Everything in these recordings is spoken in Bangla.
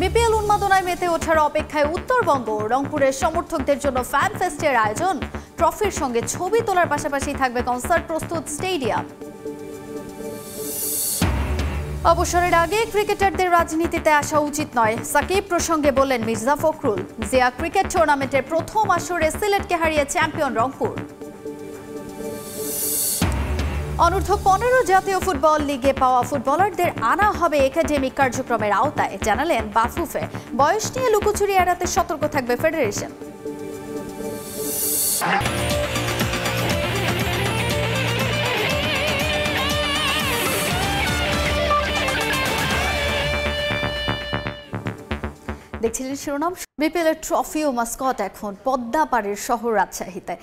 বিপিএল উন্মাদনায় মেতে ওঠার অপেক্ষায় উত্তরবঙ্গ। রংপুরের সমর্থকদের জন্য ফ্যান ফেস্টের আয়োজন। ট্রফির সঙ্গে ছবি তোলার পাশাপাশি থাকবে কনসার্ট প্রস্তুত স্টেডিয়াম। অবসরের আগে ক্রিকেটারদের রাজনীতিতে আসা উচিত নয়, সাকিব প্রসঙ্গে বললেন মির্জা ফখরুল। জিয়া ক্রিকেট টুর্নামেন্টের প্রথম আসরে সিলেটকে হারিয়ে চ্যাম্পিয়ন রংপুর। অনূর্ধ্ব 15 জাতীয় ফুটবল লিগে পাওয়া ফুটবলারদের আনা হবে একাডেমিক কার্যক্রমের আওতায়, জানালেন বাফুফে। বয়স নিয়ে লুকোচুরি এড়াতে সতর্ক থাকবে ফেডারেশন। দেখছিলেন শিরোনাম। বিপিএল এর ট্রফি ও মাস্কট এখন পদ্মা পাড়ের শহর রাজশাহীতে।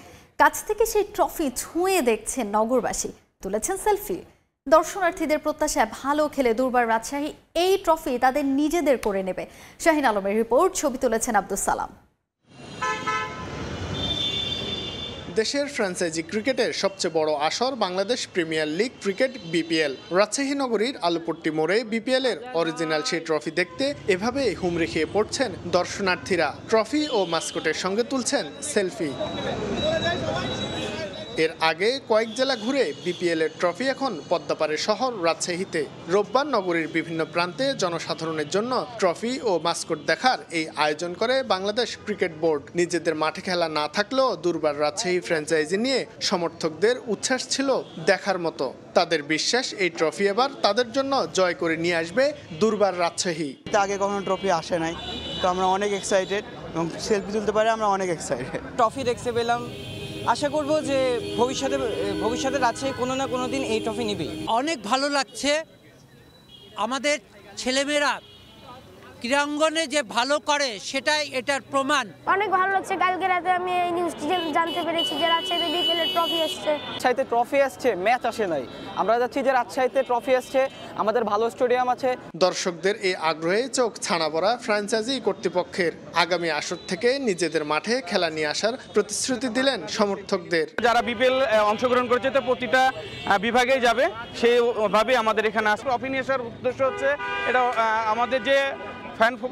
কাছ থেকে সেই ট্রফি ছুঁয়ে দেখছেন নগরবাসী, তুলেছেন সেলফি। দর্শনার্থীদের প্রত্যাশায় ভালো খেলে দুর্বার রাজশাহী এই ট্রফি তাদের নিজেদের করে নেবে। শাহিন আলমের রিপোর্ট, ছবি তুলেছেন আব্দুল সালাম। দেশের ফ্র্যাঞ্চাইজি ক্রিকেটের সবচেয়ে বড় আসর Bangladesh premier league cricket BPL. Rajshahi নগরীর আলুপট্টি মোড়ে বিপিএল এর অরিজিনাল সেই ট্রফি দেখতে এভাবে হুমড়ি খেয়ে পড়ছেন দর্শনার্থীরা। ট্রফি ও মাস্কটের সঙ্গে তুলছেন সেলফি। এর আগে কয়েক জেলা ঘুরে বিপিএল এর ট্রফি এখন পদ্মাপাড়ের শহর রাজশাহীতে। রোববার নগরীর বিভিন্ন প্রান্তে জনসাধারণের জন্য ট্রফি ও মাস্কট দেখার এই আয়োজন করে বাংলাদেশ ক্রিকেট বোর্ড। নিজেদের মাঠে খেলা না থাকলেও দুর্বার রাজশাহী ফ্র্যাঞ্চাইজি নিয়ে সমর্থকদের উচ্ছ্বাস ছিল দেখার মতো। তাদের বিশ্বাস এই ট্রফি এবার তাদের জন্য জয় করে নিয়ে আসবে দুর্বার রাজশাহী। আগে কখনো ট্রফি আসে নাই, তো আমরা অনেক এক্সাইটেড এবং সেলফি তুলতে পারে আমরা অনেক এক্সাইটেড। ট্রফি দেখতে পেলাম, আশা করব যে ভবিষ্যতে রাজশাহী কোনো না কোনো দিন এই ট্রফি নিবে। অনেক ভালো লাগছে, আমাদের ছেলেমেয়েরা ক্রীড়াঙ্গনে যে ভালো করে সেটাই এটার প্রমাণ। অনেক ভালো লাগছে, কালকে রাতে আমি এই নিউজটি জানতে পেরেছি যে রাজশাহীতে বিপিএল এর ট্রফি আসছে। রাজশাহীতে ট্রফি আসছে, ম্যাচ আসে নাই। আমরা যাচ্ছি যে রাজশাহীতে ট্রফি আসছে, আমাদের ভালো স্টেডিয়াম আছে। দর্শকদের এই আগ্রহে চোখ ছানা পড়া ফ্র্যাঞ্চাইজি কর্তৃপক্ষের। আগামী আসর থেকে নিজেদের মাঠে খেলা নিয়ে আসার প্রতিশ্রুতি দিলেন সমর্থকদের। যারা বিপিএল অংশগ্রহণ করেছে তো প্রতিটা বিভাগেই যাবে, সেইভাবে আমাদের এখানে আসবে। ট্রফি নিয়ে আসার উদ্দেশ্য হচ্ছে এটা আমাদের যে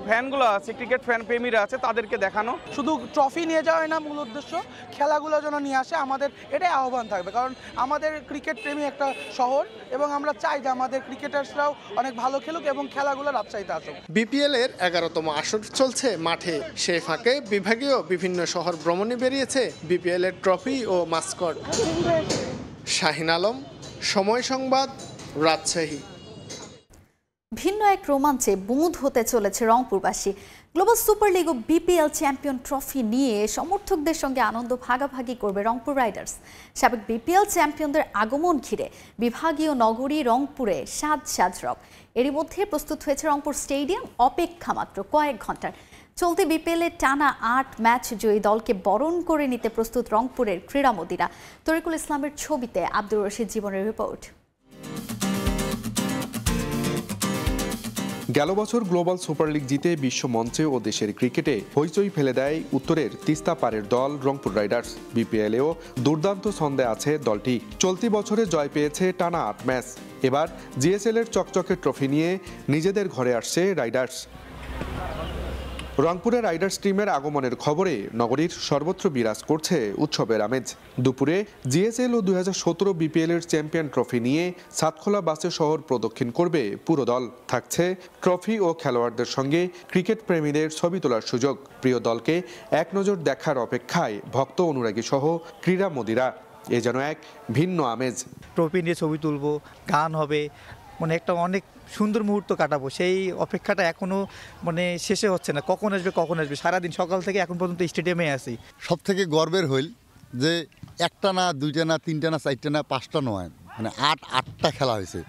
ফ্যানগুলো আছে, ক্রিকেট ফ্যান প্রেমীরা আছে, তাদেরকে দেখানো। শুধু ট্রফি নিয়ে যাওয়াই না মূল উদ্দেশ্য, খেলাগুলো যেন নিয়ে আসে, আমাদের এটাই আহ্বান থাকবে। কারণ আমাদের ক্রিকেট প্রেমী একটা শহর এবং আমরা চাই যে আমাদের ক্রিকেটার্সরাও অনেক ভালো খেলুক এবং খেলাগুলো রাজশাহীতে আসুক। বিপিএল এর 11তম আসর চলছে মাঠে। সেই ফাঁকে বিভাগীয় বিভিন্ন শহর ভ্রমণে বেরিয়েছে বিপিএল এর ট্রফি ও মাস্কট। শাহিন আলম, সময় সংবাদ, রাজশাহী। ভিন্ন এক রোমাঞ্চে বুঁদ হতে চলেছে রংপুরবাসী। গ্লোবাল সুপার লিগ ও বিপিএল চ্যাম্পিয়ন ট্রফি নিয়ে সমর্থকদের সঙ্গে আনন্দ ভাগাভাগি করবে রংপুর রাইডার্স। সাবেক বিপিএল চ্যাম্পিয়নদের আগমন ঘিরে বিভাগীয় নগরী রংপুরে সাজ রব। এরই মধ্যে প্রস্তুত হয়েছে রংপুর স্টেডিয়াম। অপেক্ষা মাত্র কয়েক ঘন্টার। চলতি বিপিএলের টানা 8 ম্যাচ জয়ী দলকে বরণ করে নিতে প্রস্তুত রংপুরের ক্রীড়ামোদীরা। তরিকুল ইসলামের ছবিতে আব্দুর রশিদ জীবনের রিপোর্ট। গেল বছর গ্লোবাল সুপার লিগ জিতে বিশ্ব মঞ্চে ও দেশের ক্রিকেটে হইচই ফেলে দেয় উত্তরের তিস্তা পাড়ের দল রংপুর রাইডার্স। বিপিএলেও দুর্দান্ত ছন্দে আছে দলটি। চলতি বছরে জয় পেয়েছে টানা 8 ম্যাচ। এবার জিএসএল এর চকচকে ট্রফি নিয়ে নিজেদের ঘরে আসছে রাইডার্স। রংপুরের রাইডার্স টিমের আগমনের খবরে নগরীর সর্বত্র বিরাজ করছে উৎসবের আমেজ। দুপুরে জিএসএল ও 2017 বিপিএল এর চ্যাম্পিয়ন ট্রফি নিয়ে সাতখোলা বাসে শহর প্রদক্ষিণ করবে পুরো দল। থাকছে ট্রফি ও খেলোয়াড়দের সঙ্গে ক্রিকেট প্রেমীদের ছবি তোলার সুযোগ। প্রিয় দলকে এক নজর দেখার অপেক্ষায় ভক্ত অনুরাগী সহ ক্রীড়ামোদীরা। এ যেন এক ভিন্ন আমেজ। ট্রফি নিয়ে ছবি তুলবো, গান হবে, মানে একটা অনেক সুন্দর মুহূর্ত কাটাবো। সেই অপেক্ষাটা এখনো শেষে হচ্ছে না, কখন আসবে। সারাদিন সকাল থেকে এখন পর্যন্ত স্টেডিয়ামে আছি। সব থেকে গর্বের হইল যে একটা না, দুইটা না, তিনটা না, চারটা না, পাঁচটা নয়, আটটা খেলা হয়েছে।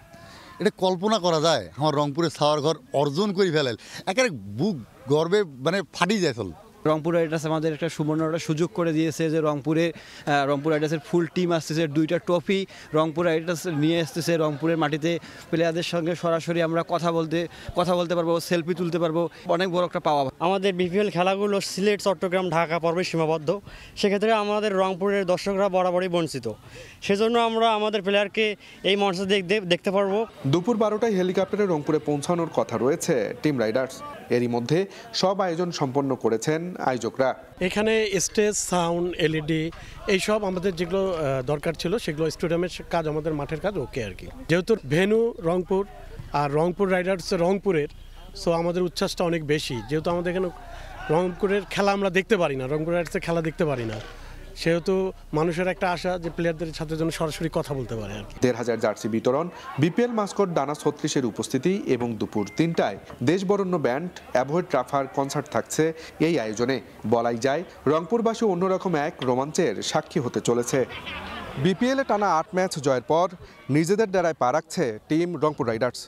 এটা কল্পনা করা যায়? আমার রংপুরের ছাওয়ার ঘর অর্জন করে ফেলাল, একেবারে বুক গর্বে ফাটি যায় চল। রংপুর রাইডার্স আমাদের একটা সুবর্ণ সুযোগ করে দিয়েছে যে রংপুর রাইডার্সের ফুল টিম আসতেছে, 2টা ট্রফি রংপুর রাইডার্স নিয়ে আসতেছে। রংপুরের মাটিতে প্লেয়ারদের সঙ্গে সরাসরি আমরা কথা বলতে পারবো, সেলফি তুলতে পারবো, অনেক বড় একটা পাওয়া। আমাদের বিপিএল খেলাগুলো সিলেট, চট্টগ্রাম, ঢাকা পর্বে সীমাবদ্ধ, সেক্ষেত্রে আমাদের রংপুরের দর্শকরা বরাবরই বঞ্চিত। সেজন্য আমরা আমাদের প্লেয়ারকে এই মঞ্চে দেখতে পারবো। দুপুর 12টায় হেলিকপ্টারে রংপুরে পৌঁছানোর কথা রয়েছে টিম রাইডার্স। এরই মধ্যে সব আয়োজন সম্পন্ন করেছেন আয়োজকরা। এখানে স্টেজ, সাউন্ড, এলইডি এইসব আমাদের যেগুলো দরকার ছিল সেগুলো স্টেডিয়ামের কাজ, আমাদের মাঠের কাজ ওকে আর কি। যেহেতু ভেন্যু রংপুর আর রংপুর রাইডার্স রংপুরের, সো আমাদের উচ্ছ্বাসটা অনেক বেশি। যেহেতু আমাদের এখানে রংপুরের খেলা আমরা দেখতে পারি না, রংপুর রাইডার্সের খেলা দেখতে পারি না, সেহেতু মানুষের একটা আশা যে প্লেয়ারদের সাথে যেন সরাসরি কথা বলতে পারে আর কি। 1,500 জার্সি বিতরণ, বিপিএল মাস্কট ডানা 36-এর উপস্থিতি এবং দুপুর 3টায় দেশবরণ্য ব্যান্ড অ্যাভয়েড ট্রাফার কনসার্ট থাকছে এই আয়োজনে। বলাই যায় রংপুরবাসী অন্যরকম এক রোমাঞ্চের সাক্ষী হতে চলেছে। বিপিএলে টানা 8 ম্যাচ জয়ের পর নিজেদের ডেরায় পা রাখছে টিম রংপুর রাইডার্স।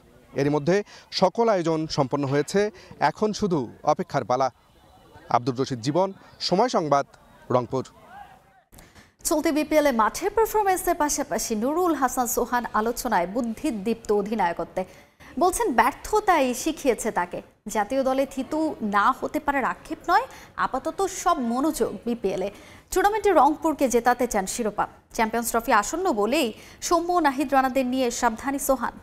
এরই মধ্যে সকল আয়োজন সম্পন্ন হয়েছে, এখন শুধু অপেক্ষার পালা। আব্দুর রশিদ জীবন, সময় সংবাদ, রংপুর। চলতি বিপিএলে মাঠের পারফরমেন্সের পাশাপাশি নুরুল হাসান সোহান আলোচনায় বুদ্ধিদীপ্ত অধিনায়কত্বে বলছেন ব্যর্থতাই শিখিয়েছে তাকে। জাতীয় দলে থিতু না হতে পারার আক্ষেপ নয়, আপাতত সব মনোযোগ বিপিএলে। টুর্নামেন্টে রংপুরকে জেতাতে চান শিরোপা। চ্যাম্পিয়ন্স ট্রফি আসন্ন বলেই সৌম্য নাহিদ রানাদের নিয়ে সাবধানী সোহান।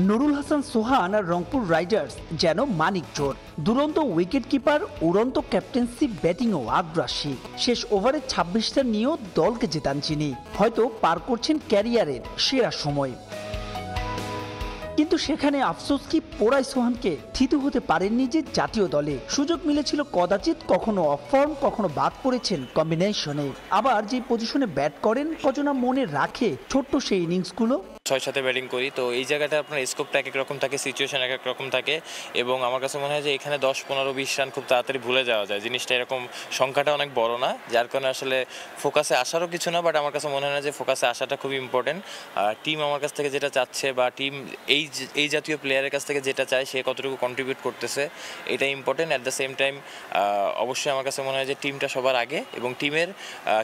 নুরুল হাসান সোহান আর রংপুর রাইডার্স যেন মানিক জোর। দুরন্ত উইকেট কিপার, উড়ন্ত ক্যাপ্টেন্সি, ব্যাটিংও আগ্রাসী। শেষ ওভারে 26 রান নিয়েও দলকে জেতান যিনি। হয়তো পার করছেন ক্যারিয়ারের সেরা সময়। কিন্তু সেখানে আফসোস কি পোড়াই সোহানকে থিতু হতে পারেননি যে জাতীয় দলে। সুযোগ মিলেছিল কদাচিৎ, কখনো অফ ফর্ম, কখনো বাদ পড়েছেন কম্বিনেশনে। আবার যে পজিশনে ব্যাট করেন কজনা মনে রাখে ছোট্ট সেই ইনিংসগুলো। 6-7 ব্যাটিং করি, তো এই জায়গাটা আপনার স্কোপটা এক এক রকম থাকে, সিচুয়েশন এক এক রকম থাকে, এবং আমার কাছে মনে হয় যে এখানে 10-15-20 রান খুব তাড়াতাড়ি ভুলে যাওয়া যায়। জিনিসটা এরকম, সংখ্যাটা অনেক বড় না, যার কারণে আসলে ফোকাসে আসারও কিছু না। বাট আমার কাছে মনে হয় না যে ফোকাসে আসাটা খুব ইম্পর্টেন্ট। আর টিম আমার কাছ থেকে যেটা চাচ্ছে, বা টিম এই জাতীয় প্লেয়ারের কাছ থেকে যেটা চায়, সে কতটুকু কন্ট্রিবিউট করতেছে, এটা important. At the same time অবশ্যই আমার কাছে মনে হয় যে টিমটা সবার আগে, এবং টিমের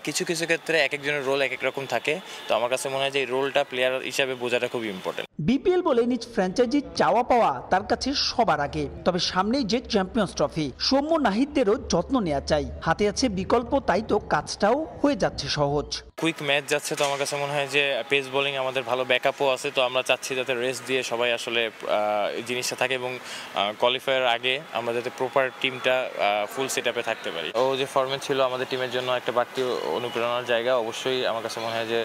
কিছু কিছু ক্ষেত্রে এক একজনের রোল এক এক রকম থাকে। তো আমার কাছে মনে হয় যে এই রোলটা প্লেয়ার হিসাবে বোঝাটা খুব ইম্পর্টেন্ট। বিপিএল বলে নিজ ফ্র্যাঞ্চাইজির চাওয়া পাওয়া তার কাছে সবার আগে। তবে সামনেই যে চ্যাম্পিয়ন্স ট্রফি, সৌম্য নাহিদদেরও যত্ন নেওয়া চাই। হাতে আছে বিকল্প, তাই তো কাজটাও হয়ে যাচ্ছে সহজ। কুইক ম্যাচ যাচ্ছে, তো আমার কাছে মনে হয় যে পেস বোলিং আমাদের ভালো ব্যাকআপও আছে। তো আমরা চাচ্ছি যাতে রেস্ট দিয়ে সবাই আসলে জিনিসটা থাকে, এবং কোয়ালিফায়ার আগে আমরা যাতে প্রপার টিমটা ফুল সেট আপে থাকতে পারি। ও যে ফর্মে ছিল আমাদের টিমের জন্য একটা বাড়তি অনুপ্রেরণার জায়গা। অবশ্যই আমার কাছে মনে হয় যে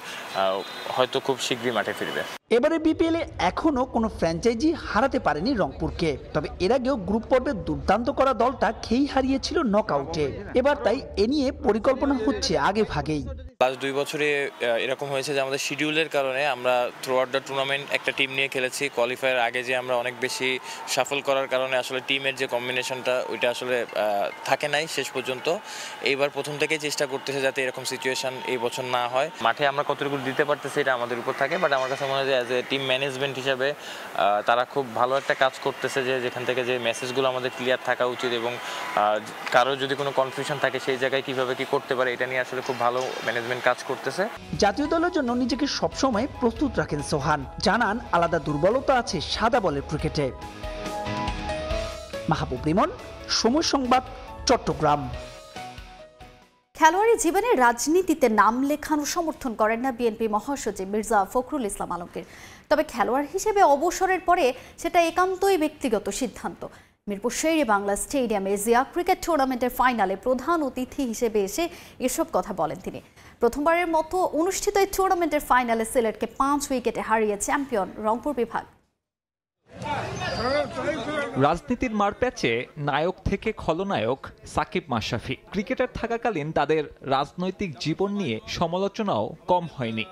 হয়তো খুব শীঘ্রই মাঠে ফিরবে। এবারে বিপিএলে এখনো কোনো ফ্র্যাঞ্চাইজি হারাতে পারেনি রংপুরকে। তবে এর আগেও গ্রুপ পর্বে দুর্দান্ত করা দলটা খেই হারিয়েছিল নকআউটে। এবার তাই এ নিয়ে পরিকল্পনা হচ্ছে আগে ভাগেই। লাস্ট 2 বছরে এরকম হয়েছে যে আমাদের শিডিউলের কারণে আমরা থ্রু আউট দ্য টুর্নামেন্ট একটা টিম নিয়ে খেলেছি। কোয়ালিফায়ার আগে যে আমরা অনেক বেশি সাফল করার কারণে আসলে টিমের যে কম্বিনেশনটা ওইটা আসলে থাকে নাই শেষ পর্যন্ত। এইবার প্রথম থেকেই চেষ্টা করতেছে যাতে এরকম সিচুয়েশন এই বছর না হয়। মাঠে আমরা কতটুকু দিতে পারতেছি এটা আমাদের উপর থাকে, বাট আমার কাছে মনে হয় যে অ্যাজ এ টিম ম্যানেজমেন্ট হিসাবে তারা খুব ভালো একটা কাজ করতেছে, যে যেখান থেকে যে মেসেজগুলো আমাদের ক্লিয়ার থাকা উচিত, এবং কারো যদি কোনো কনফিউশন থাকে সেই জায়গায় কিভাবে কি করতে পারে, এটা নিয়ে আসলে খুব ভালো ম্যানেজমেন্ট কাজ করতেছে। জাতীয় দলের জন্য নিজেকে সবসময় প্রস্তুত রাখেন সোহান। জানান আলাদা দুর্বলতা আছে সাদা বলের ক্রিকেটে। মাহবুব রিমন, সময় সংবাদ, চট্টগ্রাম। খেলোয়াড়ি জীবনে রাজনীতিতে নাম লেখানো সমর্থন করেন না বিএনপি মহাসচিব মির্জা ফখরুল ইসলাম আলমগীর। তবে খেলোয়াড় হিসেবে অবসরের পরে সেটা একান্তই ব্যক্তিগত সিদ্ধান্ত। মিরপুর শেরে বাংলা স্টেডিয়ামে এশিয়া ক্রিকেট টুর্নামেন্টের ফাইনালে প্রধান অতিথি হিসেবে এসে এসব কথা বলেন তিনি। প্রথমবারের মতো অনুষ্ঠিত এই টুর্নামেন্টের ফাইনালে সিলেটকে 5 উইকেটে হারিয়ে চ্যাম্পিয়ন রংপুর বিভাগ। রাজনীতির মারপ্যাচে নায়ক থেকে খলনায়ক সাকিব মাশরাফি। ক্রিকেটার থাকাকালীন তাদের রাজনৈতিক জীবন নিয়ে সমালোচনাও কম হয়নি।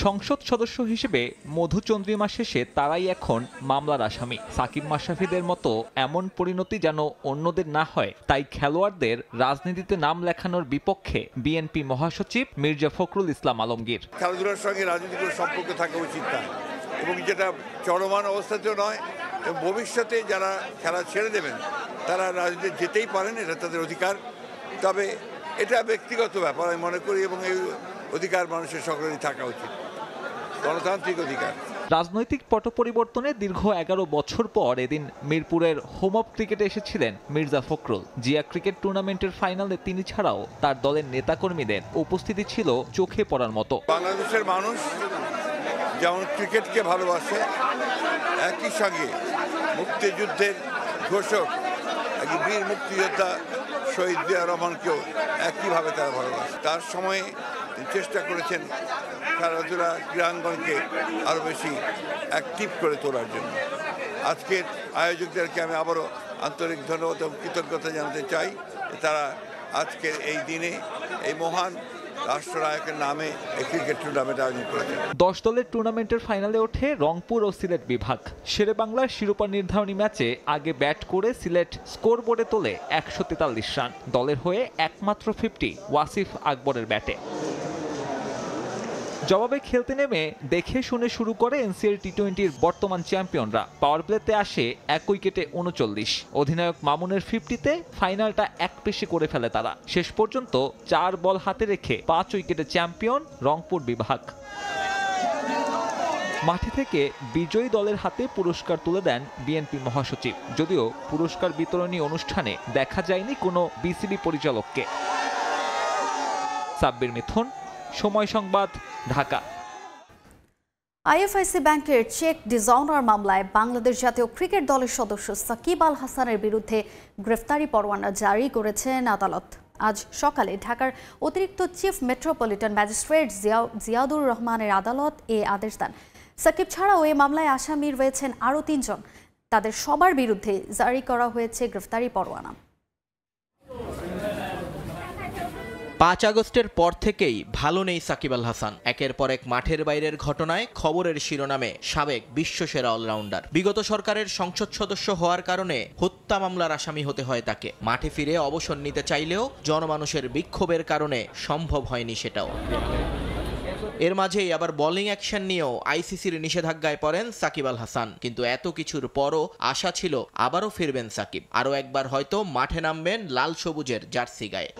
সংসদ সদস্য হিসেবে মধুচন্দ্রিমা শেষে তারাই এখন মামলার আসামি। সাকিব মাশরাফিদের মতো এমন পরিণতি যেন অন্যদের না হয়, তাই খেলোয়াড়দের রাজনীতিতে নাম লেখানোর বিপক্ষে বিএনপি মহাসচিব মির্জা ফখরুল ইসলাম আলমগীর। খেলাধুলার সঙ্গে রাজনীতির সম্পর্ক থাকা উচিত না, এবং যেটা চলমান অবস্থাতেও নয়, ভবিষ্যতে যারা খেলা ছেড়ে দেবেন তারা রাজনীতি যেতেই পারেন, এটা তাদের অধিকার। তবে এটা ব্যক্তিগত ব্যাপার আমি মনে করি, এবং এই অধিকার মানুষের সকলেরই থাকা উচিত, গণতান্ত্রিক অধিকার। রাজনৈতিক পট পরিবর্তনে দীর্ঘ 11 বছর পর এদিন মিরপুরের হোম অফ ক্রিকেটে এসেছিলেন মির্জা ফখরুল। জিয়া ক্রিকেট টুর্নামেন্টের ফাইনালে তিনি ছাড়াও তার দলের নেতাকর্মীদের উপস্থিতি ছিল চোখে পড়ার মতো। বাংলাদেশের মানুষ যেমন ক্রিকেটকে ভালোবাসে, একই সঙ্গে মুক্তিযুদ্ধের ঘোষক বীর মুক্তিযোদ্ধা শহীদ জিয়া রহমানকেও একইভাবে তারা ভালোবাসে। তার সময়ে চেষ্টা করেছেন খেলাধুলা ক্রীড়াঙ্গনকে আরও বেশি অ্যাক্টিভ করে তোলার জন্য। আজকের আয়োজকদেরকে আমি আবারও আন্তরিক ধন্যবাদ এবং কৃতজ্ঞতা জানাতে চাই, তারা আজকের এই দিনে এই মহান রাষ্ট্রনায়কের নামে এই ক্রিকেট টুর্নামেন্ট আয়োজন করেছেন। 10 দলের টুর্নামেন্টের ফাইনালে ওঠে রংপুর ও সিলেট বিভাগ। শেরে বাংলার শিরোপা নির্ধারণী ম্যাচে আগে ব্যাট করে সিলেট স্কোর বোর্ডে তোলে 143 রান। দলের হয়ে একমাত্র 50 ওয়াসিফ আকবরের ব্যাটে। জবাবে খেলতে নেমে দেখে শুনে শুরু করে এনসিএল টি-20-র বর্তমান চ্যাম্পিয়নরা। পাওয়ার প্লেতে আসে 1 উইকেটে 39। অধিনায়ক মামুনের 50-তে ফাইনালটা এক পেশে করে ফেলে তারা। শেষ পর্যন্ত 4 বল হাতে রেখে 5 উইকেটে চ্যাম্পিয়ন রংপুর বিভাগ। মাঠে থেকে বিজয়ী দলের হাতে পুরস্কার তুলে দেন বিএনপি মহাসচিব। যদিও পুরস্কার বিতরণী অনুষ্ঠানে দেখা যায়নি কোনো বিসিবি পরিচালককে। সাব্বির মিথুন, সময় সংবাদ, ঢাকা। আইএফআইসি ব্যাংকের চেক ডিসঅনার মামলায় বাংলাদেশ জাতীয় ক্রিকেট দলের সদস্য সাকিব আল হাসানের বিরুদ্ধে গ্রেফতারি পরোয়ানা জারি করেছেন আদালত। আজ সকালে ঢাকার অতিরিক্ত চিফ মেট্রোপলিটন ম্যাজিস্ট্রেট জিয়াদুর রহমানের আদালত এ আদেশ দেন। সাকিব ছাড়াও এই মামলায় আসামি রয়েছেন আরও 3 জন। তাদের সবার বিরুদ্ধে জারি করা হয়েছে গ্রেফতারি পরোয়ানা। 5 আগস্টের পর থেকেই ভালো নেই সাকিব আল হাসান। একের পর এক মাঠের বাইরের ঘটনায় খবরের শিরোনামে সাবেক বিশ্বসেরা অলরাউন্ডার। বিগত সরকারের সংসদ সদস্য হওয়ার কারণে হত্যা মামলার আসামি হতে হয় তাকে। মাঠে ফিরে অবসর নিতে চাইলেও জনমানুষের বিক্ষোভের কারণে সম্ভব হয়নি সেটাও। এর মাঝেই আবার বোলিং অ্যাকশন নিয়েও আইসিসির নিষেধাজ্ঞায় পড়েন সাকিব আল হাসান। কিন্তু এত কিছুর পরও আশা ছিল আবারও ফিরবেন সাকিব, আরও একবার হয়তো মাঠে নামবেন লাল সবুজের জার্সি গায়ে।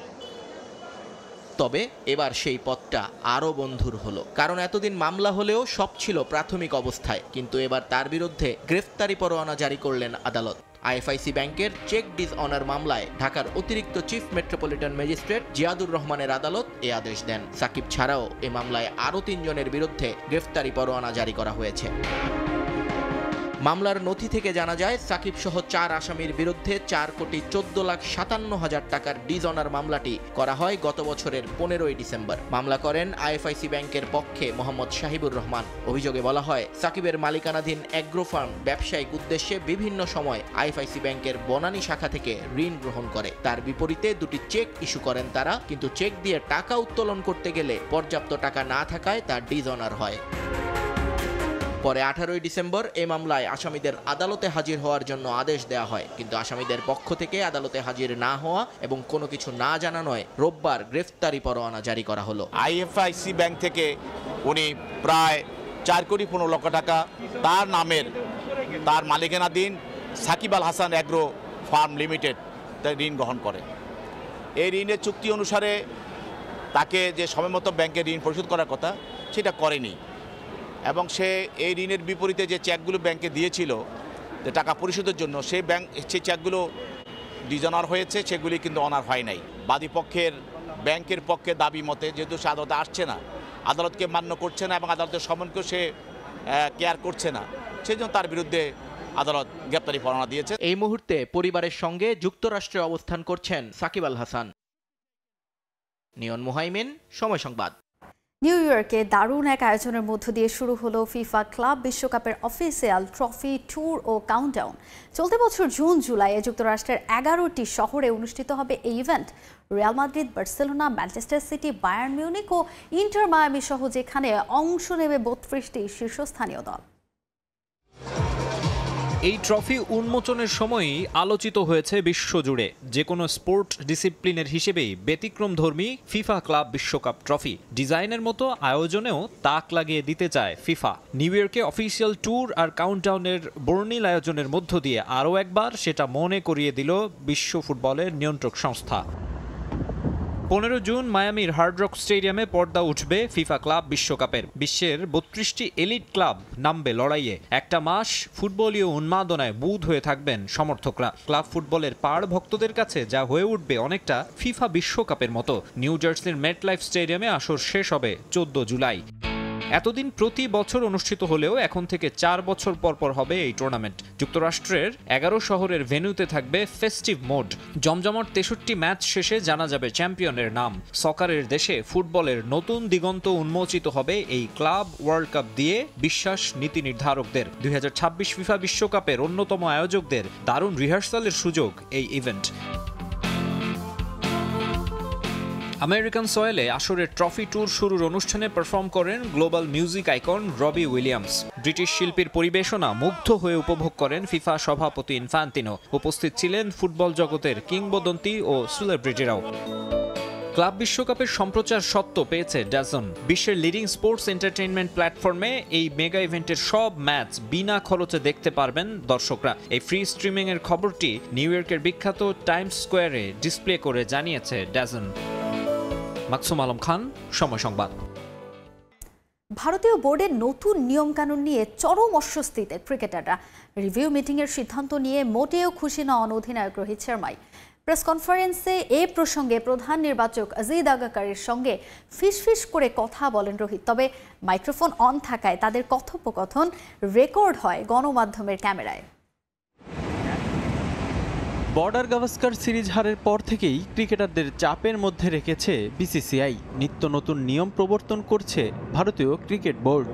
তবে এবার সেই পথটা আরও বন্ধুর হলো, কারণ এতদিন মামলা হলেও সব ছিল প্রাথমিক অবস্থায়। কিন্তু এবার তার বিরুদ্ধে গ্রেফতারি পরোয়ানা জারি করলেন আদালত। আইএফআইসি ব্যাংকের চেক ডিসঅনার মামলায় ঢাকার অতিরিক্ত চিফ মেট্রোপলিটন ম্যাজিস্ট্রেট জিয়াদুর রহমানের আদালত এ আদেশ দেন। সাকিব ছাড়াও এ মামলায় আরও 3 জনের বিরুদ্ধে গ্রেফতারি পরোয়ানা জারি করা হয়েছে। মামলার নথি থেকে জানা যায় সাকিব সহ 4 আসামির বিরুদ্ধে 4,14,57,000 টাকার ডিসঅনার মামলাটি করা হয় গত বছরের 15ই ডিসেম্বর। মামলা করেন আইএফআইসি ব্যাংকের পক্ষে মোহাম্মদ শাহিবুর রহমান। অভিযোগে বলা হয় সাকিবের মালিকানাধীন অ্যাগ্রো ফার্ম ব্যবসায়িক উদ্দেশ্যে বিভিন্ন সময় আইএফআইসি ব্যাংকের বনানী শাখা থেকে ঋণ গ্রহণ করে। তার বিপরীতে 2টি চেক ইস্যু করেন তারা, কিন্তু চেক দিয়ে টাকা উত্তোলন করতে গেলে পর্যাপ্ত টাকা না থাকায় তা ডিসঅনার হয়। পরে 18ই ডিসেম্বর এই মামলায় আসামিদের আদালতে হাজির হওয়ার জন্য আদেশ দেওয়া হয়, কিন্তু আসামিদের পক্ষ থেকে আদালতে হাজির না হওয়া এবং কোনো কিছু না জানানোয় রোববার গ্রেফতারি পরোয়ানা জারি করা হলো। আইএফআইসি ব্যাংক থেকে উনি প্রায় 4 কোটি 15 লক্ষ টাকা তার নামের তার মালিকানাধীন Shakib Al Hasan agro farm limited তার ঋণ গ্রহণ করে। এই ঋণের চুক্তি অনুসারে তাকে যে সময়মতো ব্যাংকে ঋণ পরিশোধ করার কথা সেটা করেনি, এবং সে এই ঋণের বিপরীতে যে চেকগুলো ব্যাংকে দিয়েছিল যে টাকা পরিশোধের জন্য, সেই চেকগুলো ডিসঅনার হয়েছে, সেগুলি কিন্তু অনার হয় নাই। বাদী পক্ষের ব্যাংকের পক্ষে দাবি মতে যেহেতু সে আদালতে আসছে না, আদালতকে মান্য করছে না এবং আদালতের সমনকেও সে কেয়ার করছে না, সেই জন্য তার বিরুদ্ধে আদালত গ্রেপ্তারি পরোয়ানা দিয়েছে। এই মুহূর্তে পরিবারের সঙ্গে যুক্তরাষ্ট্রে অবস্থান করছেন সাকিব আল হাসান। নিয়ন মুহাইমিন, সময় সংবাদ। নিউ ইয়র্কে দারুণ এক আয়োজনের মধ্য দিয়ে শুরু হলো ফিফা ক্লাব বিশ্বকাপের অফিসিয়াল ট্রফি ট্যুর ও কাউন্টডাউন। চলতি বছর জুন জুলাইয়ে যুক্তরাষ্ট্রের 11টি শহরে অনুষ্ঠিত হবে এই event. Real Madrid, Barcelona, Manchester City, Bayern Munich ও ইন্টার মায়ামি সহ যেখানে অংশ নেবে 32টি শীর্ষস্থানীয় দল। এই ট্রফি উন্মোচনের সময়ই আলোচিত হয়েছে বিশ্বজুড়ে। যে কোনো স্পোর্ট ডিসিপ্লিনের হিসেবেই ব্যতিক্রমধর্মী ফিফা ক্লাব বিশ্বকাপ ট্রফি ডিজাইনের মতো আয়োজনেও তাক লাগিয়ে দিতে চায় ফিফা। নিউ ইয়র্কে অফিসিয়াল ট্যুর আর কাউন্টডাউনের বর্ণিল আয়োজনের মধ্য দিয়ে আরও একবার সেটা মনে করিয়ে দিল বিশ্ব ফুটবলের নিয়ন্ত্রক সংস্থা। 15 জুন মায়ামির হার্ড রক স্টেডিয়ামে পর্দা উঠবে ফিফা ক্লাব বিশ্বকাপের। বিশ্বের 32টি এলিট ক্লাব নামবে লড়াইয়ে। একটা মাস ফুটবলীয় উন্মাদনায় বুঁদ হয়ে থাকবেন সমর্থকরা। ক্লাব ফুটবলের পাড় ভক্তদের কাছে যা হয়ে উঠবে অনেকটা ফিফা বিশ্বকাপের মতো। নিউ জার্সির মেটলাইফ স্টেডিয়ামে আসর শেষ হবে 14 জুলাই। এতদিন প্রতি বছর অনুষ্ঠিত হলেও এখন থেকে 4 বছর পর হবে এই টুর্নামেন্ট। যুক্তরাষ্ট্রের 11 শহরের ভেন্যুতে থাকবে ফেস্টিভ মোড। জমজমাট 63 ম্যাচ শেষে জানা যাবে চ্যাম্পিয়নের নাম। সকারের দেশে ফুটবলের নতুন দিগন্ত উন্মোচিত হবে এই ক্লাব ওয়ার্ল্ড কাপ দিয়ে, বিশ্বাস নীতি নির্ধারকদের। 2026 ফিফা বিশ্বকাপের অন্যতম আয়োজকদের দারুণ রিহার্সালের সুযোগ এই ইভেন্ট। আমেরিকান সয়েলে আসরের ট্রফি ট্যুর শুরুর অনুষ্ঠানে পারফর্ম করেন গ্লোবাল মিউজিক আইকন রবি উইলিয়ামস। ব্রিটিশ শিল্পীর পরিবেশনা মুগ্ধ হয়ে উপভোগ করেন ফিফা সভাপতি ইনফ্যান্তিনো। উপস্থিত ছিলেন ফুটবল জগতের কিংবদন্তি ও সেলিব্রিটিরাও। ক্লাব বিশ্বকাপের সম্প্রচার সত্ত্ব পেয়েছে ডাজন। বিশ্বের লিডিং স্পোর্টস এন্টারটেইনমেন্ট প্ল্যাটফর্মে এই মেগা ইভেন্টের সব ম্যাচ বিনা খরচে দেখতে পারবেন দর্শকরা। এই ফ্রি স্ট্রিমিং এর খবরটি নিউ ইয়র্কের বিখ্যাত টাইমস স্কোয়ারে ডিসপ্লে করে জানিয়েছে ডাজন। মাকসুম আলম খান, সময় সংবাদ। ভারতীয় বোর্ডের নতুন নিয়মকানুন নিয়ে চরম অস্বস্তিতে ক্রিকেটাররা। রিভিউ মিটিংয়ের সিদ্ধান্ত নিয়ে মোটেও খুশি নন অধিনায়ক রোহিত শর্মাই। প্রেস কনফারেন্সে এ প্রসঙ্গে প্রধান নির্বাচক আজিদ আগাকারের সঙ্গে ফিসফিস করে কথা বলেন রোহিত। তবে মাইক্রোফোন অন থাকায় তাদের কথোপকথন রেকর্ড হয় গণমাধ্যমের ক্যামেরায়। বর্ডার গাভাস্কার সিরিজ হারের পর থেকেই ক্রিকেটারদের চাপের মধ্যে রেখেছে বিসিসিআই। নিত্য নতুন নিয়ম প্রবর্তন করছে ভারতীয় ক্রিকেট বোর্ড।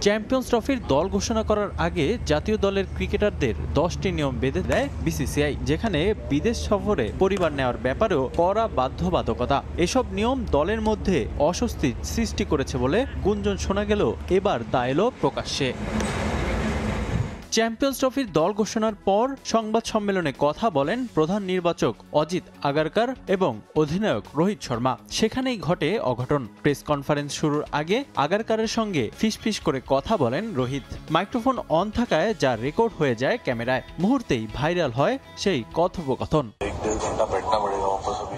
চ্যাম্পিয়ন্স ট্রফির দল ঘোষণা করার আগে জাতীয় দলের ক্রিকেটারদের 10টি নিয়ম বেঁধে দেয় বিসিসিআই, যেখানে বিদেশ সফরে পরিবার নেওয়ার ব্যাপারেও কড়া বাধ্যবাধকতা। এসব নিয়ম দলের মধ্যে অস্বস্তি সৃষ্টি করেছে বলে গুঞ্জন শোনা গেল এবার তা এলো প্রকাশ্যে। চ্যাম্পিয়ন্স ট্রফির দল ঘোষণার পর সংবাদ সম্মেলনে কথা বলেন প্রধান নির্বাচক অজিত আগারকার এবং অধিনায়ক রোহিত শর্মা। সেখানেই ঘটে অঘটন। প্রেস কনফারেন্স শুরুর আগে আগারকারের সঙ্গে ফিসফিস করে কথা বলেন রোহিত। মাইক্রোফোন অন থাকায় যা রেকর্ড হয়ে যায় ক্যামেরায়। মুহূর্তেই ভাইরাল হয় সেই কথোপকথন।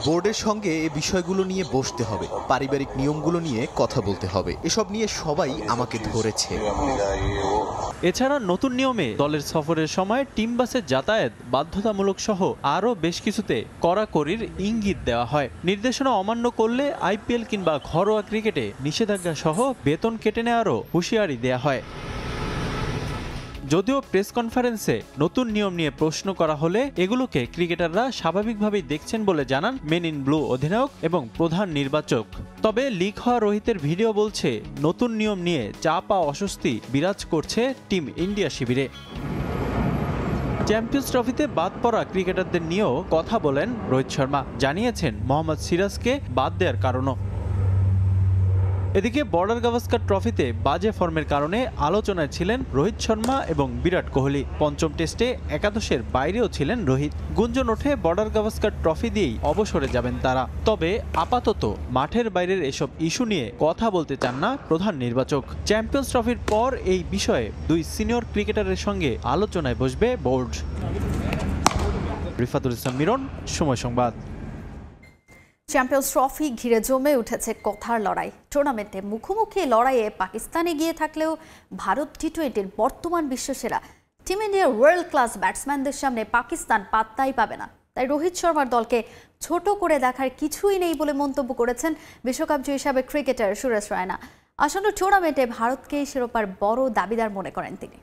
বোর্ডের সঙ্গে এ বিষয়গুলো নিয়ে বসতে হবে, পারিবারিক নিয়মগুলো নিয়ে কথা বলতে হবে। এসব নিয়ে সবাই আমাকে ধরেছে। এছাড়া নতুন নিয়মে দলের সফরের সময় টিম বাসে যাতায়াত বাধ্যতামূলক সহ আরও বেশ কিছুতে কড়াকড়ির ইঙ্গিত দেওয়া হয়। নির্দেশনা অমান্য করলে আইপিএল কিংবা ঘরোয়া ক্রিকেটে নিষেধাজ্ঞা সহ বেতন কেটে নেওয়ারও হুঁশিয়ারি দেওয়া হয়। যদিও প্রেস কনফারেন্সে নতুন নিয়ম নিয়ে প্রশ্ন করা হলে এগুলোকে ক্রিকেটাররা স্বাভাবিকভাবেই দেখছেন বলে জানান মেন ইন ব্লু অধিনায়ক এবং প্রধান নির্বাচক। তবে লিক হওয়া রোহিতের ভিডিও বলছে নতুন নিয়ম নিয়ে চাপ ও অস্বস্তি বিরাজ করছে টিম ইন্ডিয়া শিবিরে। চ্যাম্পিয়ন্স ট্রফিতে বাদ পড়া ক্রিকেটারদের নিয়েও কথা বলেন রোহিত শর্মা। জানিয়েছেন মোহাম্মদ সিরাজকে বাদ দেওয়ার কারণও। এদিকে বর্ডার গাভাস্কার ট্রফিতে বাজে ফর্মের কারণে আলোচনায় ছিলেন রোহিত শর্মা এবং বিরাট কোহলি। পঞ্চম টেস্টে একাদশের বাইরেও ছিলেন রোহিত। গুঞ্জন ওঠে বর্ডার গাভাস্কার ট্রফি দিয়েই অবসরে যাবেন তারা। তবে আপাতত মাঠের বাইরের এসব ইস্যু নিয়ে কথা বলতে চান না প্রধান নির্বাচক। চ্যাম্পিয়ন্স ট্রফির পর এই বিষয়ে দুই সিনিয়র ক্রিকেটারের সঙ্গে আলোচনায় বসবে বোর্ড। রিফাতুল ইসলাম মিরন, সময় সংবাদ। চ্যাম্পিয়ন্স ট্রফি ঘিরে জমে উঠেছে কথার লড়াই। টুর্নামেন্টে মুখোমুখি লড়াইয়ে পাকিস্তান এগিয়ে থাকলেও ভারত টি-20-র বর্তমান বিশ্বসেরা টিম ইন্ডিয়ার ওয়ার্ল্ড ক্লাস ব্যাটসম্যানদের সামনে পাকিস্তান পাত্তাই পাবে না। তাই রোহিত শর্মার দলকে ছোট করে দেখার কিছুই নেই বলে মন্তব্য করেছেন বিশ্বকাপ জয়ী সাবেক ক্রিকেটার সুরেশ রায়না। আসন্ন টুর্নামেন্টে ভারতকেই শিরোপার বড় দাবিদার মনে করেন তিনি।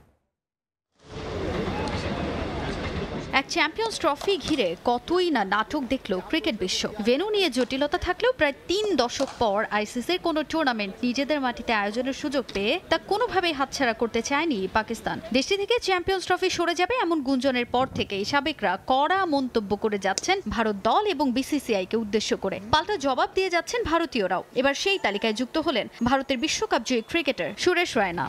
এক চ্যাম্পিয়ন্স ট্রফি ঘিরে কতই না নাটক দেখল ক্রিকেট বিশ্ব। ভেন্যু নিয়ে জটিলতা থাকলেও প্রায় 3 দশক পর আইসিসির কোনো টুর্নামেন্ট নিজেদের মাটিতে আয়োজনের সুযোগ পেয়ে তা কোনোভাবেই হাতছাড়া করতে চায়নি পাকিস্তান। দেশটি থেকে চ্যাম্পিয়ন্স ট্রফি সরে যাবে এমন গুঞ্জনের পর থেকেই সাবেকরা কড়া মন্তব্য করে যাচ্ছেন ভারত দল এবং বিসিসিআইকে উদ্দেশ্য করে। পাল্টা জবাব দিয়ে যাচ্ছেন ভারতীয়রাও। এবার সেই তালিকায় যুক্ত হলেন ভারতের বিশ্বকাপ জয়ী ক্রিকেটার সুরেশ রায়না।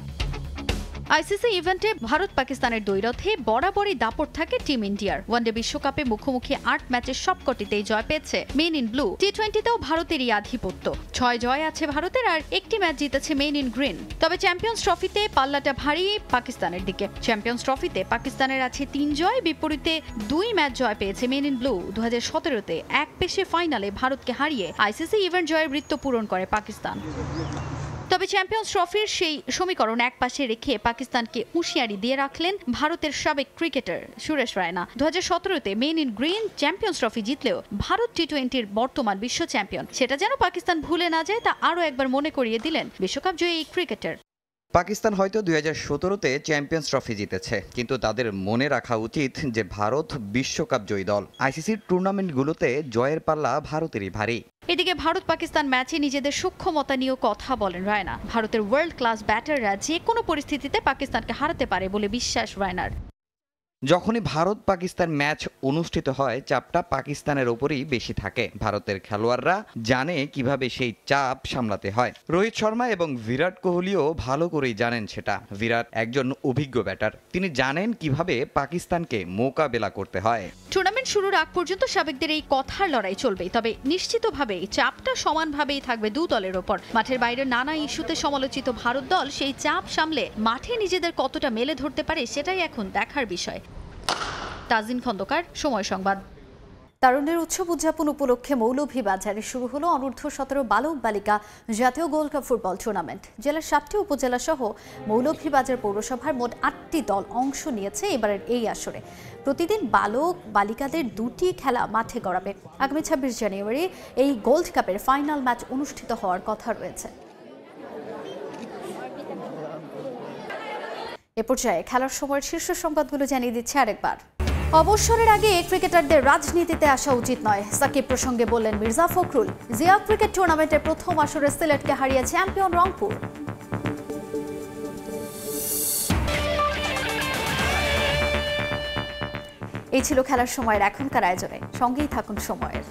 আইসিসি ইভেন্টে ভারত পাকিস্তানের দ্বৈরথে বরাবরই দাপট থাকে টিম ইন্ডিয়ার। ওয়ানডে বিশ্বকাপে মুখোমুখি 8 ম্যাচের সবকটিতেই জয় পেয়েছে মেন ইন ব্লু। টি20তেও ভারতেরই আধিপত্য, 6 জয় আছে ভারতের আর 1টি ম্যাচ জিতেছে মেন ইন গ্রিন। তবে চ্যাম্পিয়ন্স ট্রফিতে পাল্লাটা ভারী পাকিস্তানের দিকে। চ্যাম্পিয়ন্স ট্রফিতে পাকিস্তানের আছে 3 জয়, বিপরীতে 2 ম্যাচ জয় পেয়েছে মেন ইন ব্লু। 2017তে এক পেশে ফাইনালে ভারতকে হারিয়ে আইসিসি ইভেন্ট জয়ের বৃত্ত পূরণ করে পাকিস্তান। তবে চ্যাম্পিয়ন্স ট্রফির সেই সমীকরণ একপাশে রেখে পাকিস্তানকে হুঁশিয়ারি দিয়ে রাখলেন ভারতের সাবেক ক্রিকেটার সুরেশ রায়না। 2017তে men in green champions trophy জিতলেও ভারত টি20র বর্তমান বিশ্ব চ্যাম্পিয়ন, সেটা যেন পাকিস্তান ভুলে না যায় তা আরও একবার মনে করিয়ে দিলেন বিশ্বকাপ জয়ী এই ক্রিকেটার। পাকিস্তান হয়তো 2017তে চ্যাম্পিয়ন্স ট্রফি জিতেছে, কিন্তু তাদের মনে রাখা উচিত যে ভারত বিশ্বকাপ জয়ী দল। আইসিসির টুর্নামেন্টগুলোতে জয়ের পাল্লা ভারতেরই ভারী। এদিকে ভারত পাকিস্তান ম্যাচে নিজেদের সক্ষমতা নিয়েও কথা বলেন রায়না। ভারতের ওয়ার্ল্ড ক্লাস ব্যাটাররা যে কোনো পরিস্থিতিতে পাকিস্তানকে হারাতে পারে বলে বিশ্বাস রায়নার। যখনই ভারত পাকিস্তান ম্যাচ অনুষ্ঠিত হয়, চাপটা পাকিস্তানের ওপরই বেশি থাকে। ভারতের খেলোয়াড়রা জানে কিভাবে সেই চাপ সামলাতে হয়। রোহিত শর্মা এবং বিরাট কোহলিও ভালো করেই জানেন সেটা। বিরাট একজন অভিজ্ঞ ব্যাটার, তিনি জানেন কিভাবে পাকিস্তানকে মোকাবেলা করতে হয়। টুর্নামেন্ট শুরুর আগ পর্যন্ত সাবেকদের এই কথার লড়াই চলবে, তবে নিশ্চিতভাবেই চাপটা সমানভাবেই থাকবে দু দলের ওপর। মাঠের বাইরে নানা ইস্যুতে সমালোচিত ভারত দল সেই চাপ সামলে মাঠে নিজেদের কতটা মেলে ধরতে পারে সেটাই এখন দেখার বিষয়। তাজিন খন্দকার, সময় সংবাদ। তারুণ্যের উৎসব উদযাপন উপলক্ষে মৌলভীবাজারে শুরু হলো অনূর্ধ্ব-17 বালক বালিকা জাতীয় গোল্ড কাপ ফুটবল টুর্নামেন্ট। জেলার 7টি উপজেলা সহ মৌলভীবাজার পৌরসভার মোট 8টি দল অংশ নিয়েছে এবারের এই আসরে। প্রতিদিন বালক বালিকাদের 2টি খেলা মাঠে গড়াবে। আগামী 26 জানুয়ারি এই গোল্ড কাপের ফাইনাল ম্যাচ অনুষ্ঠিত হওয়ার কথা রয়েছে। এ পর্যায়ে খেলার সময়ের শীর্ষ সংবাদগুলো জানিয়ে দিচ্ছে আরেকবার। অবসরের আগে ক্রিকেটারদের রাজনীতিতে আসা উচিত নয়, সাকিব প্রসঙ্গে বললেন মির্জা ফখরুল। জিয়া ক্রিকেট টুর্নামেন্টের প্রথম আসরে সিলেটকে হারিয়ে চ্যাম্পিয়ন রংপুর। এই ছিল খেলার সময়ের এখনকার আয়োজনে, সঙ্গেই থাকুন সময়ের।